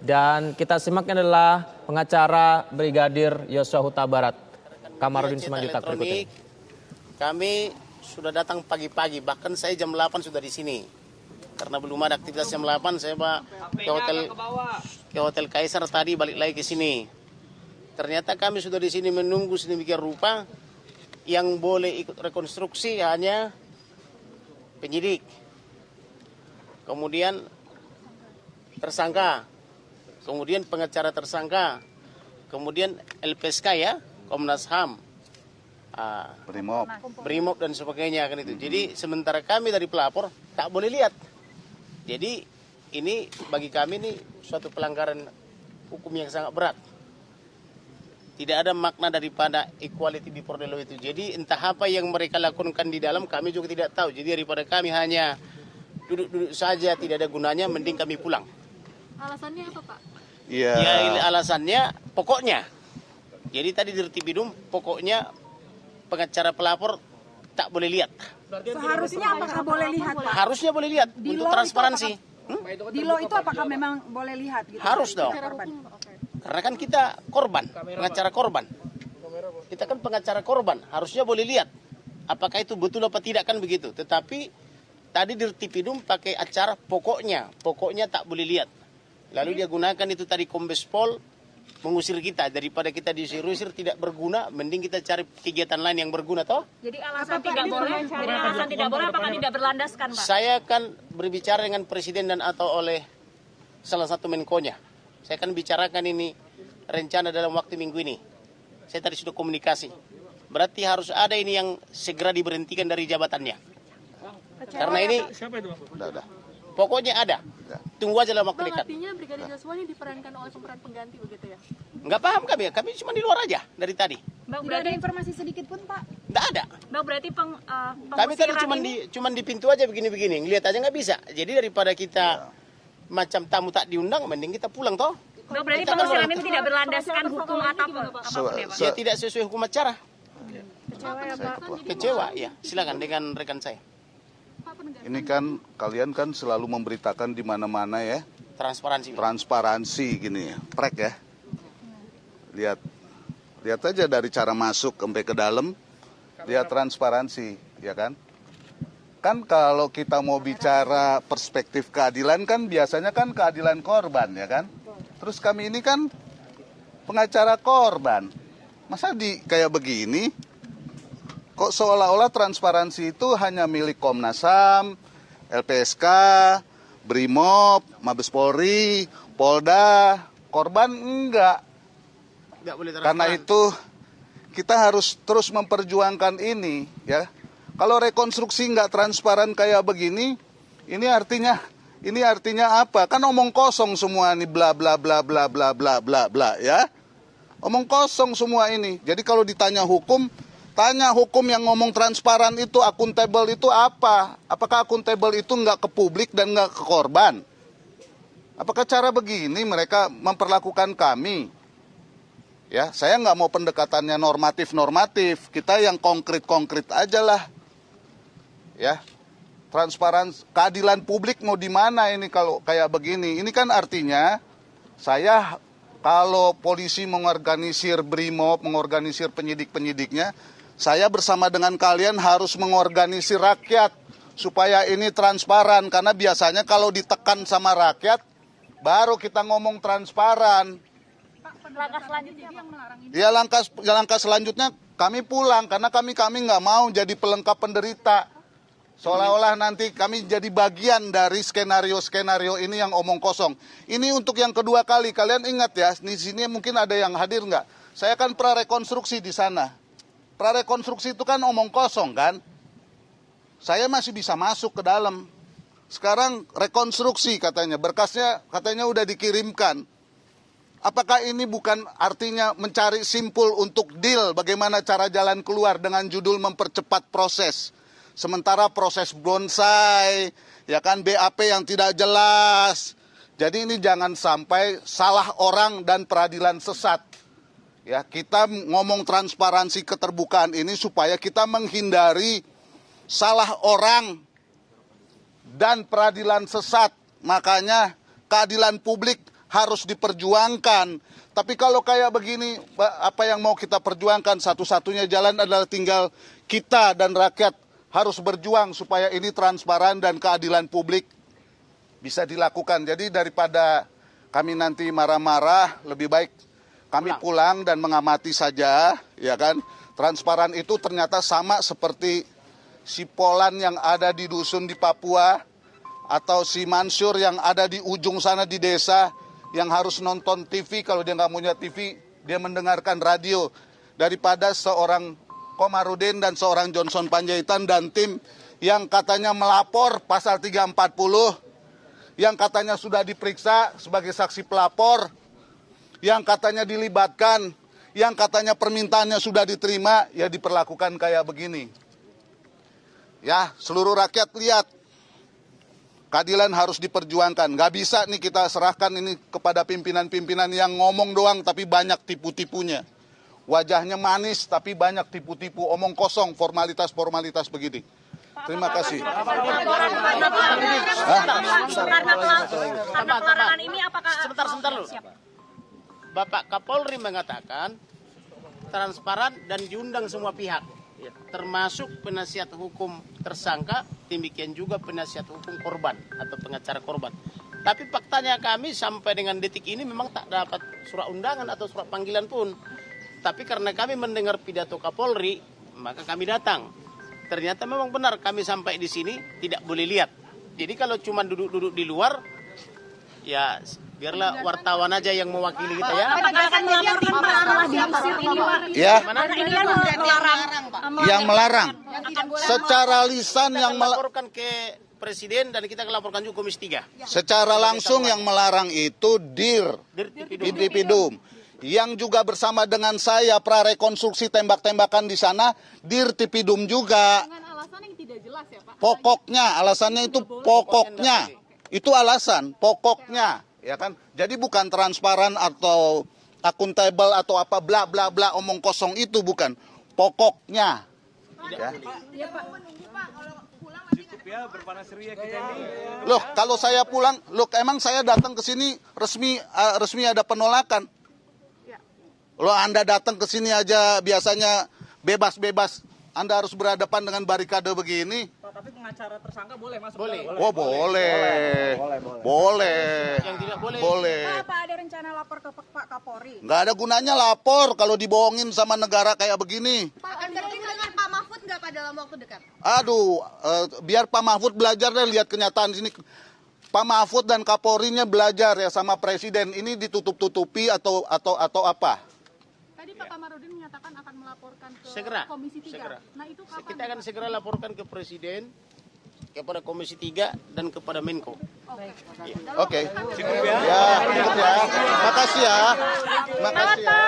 Dan kita simaknya adalah pengacara Brigadir Yosua Huta Barat, Kamarudin Simanjuntak berikut ini. Kami sudah datang pagi-pagi, bahkan saya jam 8 sudah di sini. Karena belum ada aktivitas jam 8, saya ke hotel Kaisar tadi, balik lagi ke sini. Ternyata kami sudah di sini menunggu sedemikian rupa, yang boleh ikut rekonstruksi hanya penyidik, kemudian tersangka, kemudian pengacara tersangka, kemudian LPSK ya, Komnas HAM, Brimob dan sebagainya kan itu. Jadi sementara kami dari pelapor tak boleh lihat. Jadi ini bagi kami ini suatu pelanggaran hukum yang sangat berat. Tidak ada makna daripada equality before the law itu. Jadi entah apa yang mereka lakukan di dalam kami juga tidak tahu. Jadi daripada kami hanya duduk-duduk saja tidak ada gunanya, mending kami pulang. Alasannya apa, Pak? Ya alasannya pokoknya. Jadi tadi di Retipidum pokoknya pengacara pelapor tak boleh lihat. Seharusnya apakah boleh lihat, Pak? Harusnya boleh lihat Di untuk law transparansi. Di law itu apakah memang boleh lihat? Gitu, Harus dong. korban? Karena kan kita korban, pengacara korban. Kita kan pengacara korban, harusnya boleh lihat. Apakah itu betul apa tidak kan begitu. Tetapi tadi di Retipidum pakai acara pokoknya tak boleh lihat. Lalu dia gunakan itu tadi Kombes Pol mengusir kita. Daripada kita diusir tidak berguna, mending kita cari kegiatan lain yang berguna toh. Jadi alasan tidak boleh, apakah tidak berlandaskan, Pak? Saya akan berbicara dengan Presiden dan atau oleh salah satu Menkonya. Saya akan bicarakan ini rencana dalam waktu minggu ini. Saya tadi sudah komunikasi. Berarti harus ada ini yang segera diberhentikan dari jabatannya. Karena ini pokoknya ada. Tunggu aja dalam waktu dekat. Artinya Brigadir Yosua ini diperankan oleh pemeran pengganti begitu ya? Nggak paham kami cuma di luar aja dari tadi. Bang, Tidak ada informasi sedikit pun, Pak? Nggak ada. Bang, berarti Kami tadi cuma di pintu aja begini-begini. Ngelihat aja nggak bisa. Jadi daripada kita macam tamu tak diundang, mending kita pulang toh. Bang, berarti pengusiran ini tidak berlandaskan hukum apapun ya, Pak? Ya tidak sesuai hukum acara. Kecewa ya, Pak? Kecewa ya. Silakan dengan rekan saya. Ini kan kalian kan selalu memberitakan di mana-mana ya. Transparansi gini ya. Prek ya. Lihat aja dari cara masuk sampai ke dalam. Lihat transparansi, ya kan? Kan kalau kita mau bicara perspektif keadilan kan biasanya kan keadilan korban, ya kan? Terus kami ini kan pengacara korban. Masa kayak begini? Kok seolah-olah transparansi itu hanya milik Komnas HAM, LPSK, Brimob, Mabes Polri, Polda, korban enggak. Karena itu kita harus terus memperjuangkan ini, ya. Kalau rekonstruksi nggak transparan kayak begini, ini artinya apa? Kan omong kosong semua ini bla bla bla bla bla bla bla bla ya. Omong kosong semua ini. Jadi kalau ditanya hukum, tanya hukum yang ngomong transparan itu, akuntabel itu apa? Apakah akuntabel itu nggak ke publik dan nggak ke korban? Apakah cara begini mereka memperlakukan kami? Ya, saya nggak mau pendekatannya normatif-normatif. Kita yang konkret-konkret aja lah. Ya, transparansi, keadilan publik mau di mana ini kalau kayak begini? Ini kan artinya saya kalau polisi mengorganisir Brimob, mengorganisir penyidik-penyidiknya, saya bersama dengan kalian harus mengorganisir rakyat supaya ini transparan. Karena biasanya kalau ditekan sama rakyat, baru kita ngomong transparan. Langkah selanjutnya yang melarang ini? Ya langkah selanjutnya kami pulang karena kami nggak mau jadi pelengkap penderita. Seolah-olah nanti kami jadi bagian dari skenario-skenario ini yang omong kosong. Ini untuk yang kedua kali. Kalian ingat ya, di sini mungkin ada yang hadir nggak? Saya kan prarekonstruksi di sana. Prarekonstruksi itu kan omong kosong kan? Saya masih bisa masuk ke dalam. Sekarang rekonstruksi katanya, berkasnya katanya udah dikirimkan. Apakah ini bukan artinya mencari simpul untuk deal bagaimana cara jalan keluar dengan judul mempercepat proses? Sementara proses bonsai, ya kan BAP yang tidak jelas. Jadi ini jangan sampai salah orang dan peradilan sesat. Ya, kita ngomong transparansi keterbukaan ini supaya kita menghindari salah orang dan peradilan sesat. Makanya keadilan publik harus diperjuangkan. Tapi kalau kayak begini, apa yang mau kita perjuangkan? Satu-satunya jalan adalah tinggal kita dan rakyat harus berjuang supaya ini transparan dan keadilan publik bisa dilakukan. Jadi daripada kami nanti marah-marah, lebih baik kami pulang dan mengamati saja, ya kan? Transparan itu ternyata sama seperti si Polan yang ada di dusun di Papua, atau si Mansur yang ada di ujung sana di desa, yang harus nonton TV, kalau dia nggak punya TV, dia mendengarkan radio. Daripada seorang Komarudin dan seorang Johnson Panjaitan dan tim yang katanya melapor pasal 340, yang katanya sudah diperiksa sebagai saksi pelapor, yang katanya dilibatkan, yang katanya permintaannya sudah diterima, ya diperlakukan kayak begini. Ya, seluruh rakyat lihat, keadilan harus diperjuangkan. Gak bisa nih kita serahkan ini kepada pimpinan-pimpinan yang ngomong doang tapi banyak tipu-tipunya. Wajahnya manis tapi banyak tipu-tipu, omong kosong, formalitas-formalitas begini. Terima kasih. Karena pelarangan ini apakah... Sebentar dulu. Bapak Kapolri mengatakan transparan dan diundang semua pihak, termasuk penasihat hukum tersangka, demikian juga penasihat hukum korban atau pengacara korban. Tapi faktanya kami sampai dengan detik ini memang tak dapat surat undangan atau surat panggilan pun. Tapi karena kami mendengar pidato Kapolri, maka kami datang. Ternyata memang benar kami sampai di sini tidak boleh lihat. Jadi kalau cuma duduk-duduk di luar, ya biarlah wartawan aja yang mewakili kita ya. Apakah akan melaporkan masalah diusir ini, Pak? Ya, Karena ini kan melarang, Pak. yang melarang. Secara lisan yang melaporkan ke Presiden dan kita laporkan juga Komisi 3. secara langsung yang melarang itu Dirtipidum. Yang juga bersama dengan saya prarekonstruksi tembak-tembakan di sana Dirtipidum juga. Dengan alasan yang tidak jelas ya Pak. Pokoknya, alasannya itu pokoknya. Itu alasan, pokoknya. Ya kan? Jadi bukan transparan atau akuntabel atau apa bla bla bla omong kosong itu bukan. Pokoknya. Ya. Loh, kalau saya pulang, loh emang saya datang ke sini resmi ada penolakan. Loh Anda datang ke sini aja biasanya bebas-bebas, Anda harus berhadapan dengan barikade begini. Tapi pengacara tersangka boleh masuk? Boleh. Oh boleh. Boleh. Yang tidak boleh. Boleh. Apa ada rencana lapor ke Pak Kapolri? Nggak ada gunanya lapor kalau dibohongin sama negara kayak begini. Pak, akan bertemu dengan Pak Mahfud nggak Pak dalam waktu dekat? Aduh, biar Pak Mahfud belajar deh lihat kenyataan sini. Pak Mahfud dan Kapolrinya belajar ya sama Presiden. Ini ditutup-tutupi atau apa? Tadi Pak Kamarudin menyatakan akan melaporkan ke Segera. Komisi 3. Segera. Nah itu kapan? Kita akan segera laporkan ke Presiden, kepada Komisi 3 dan kepada Menko. Oke. Ya, cukup ya. Makasih ya. Makasih ya.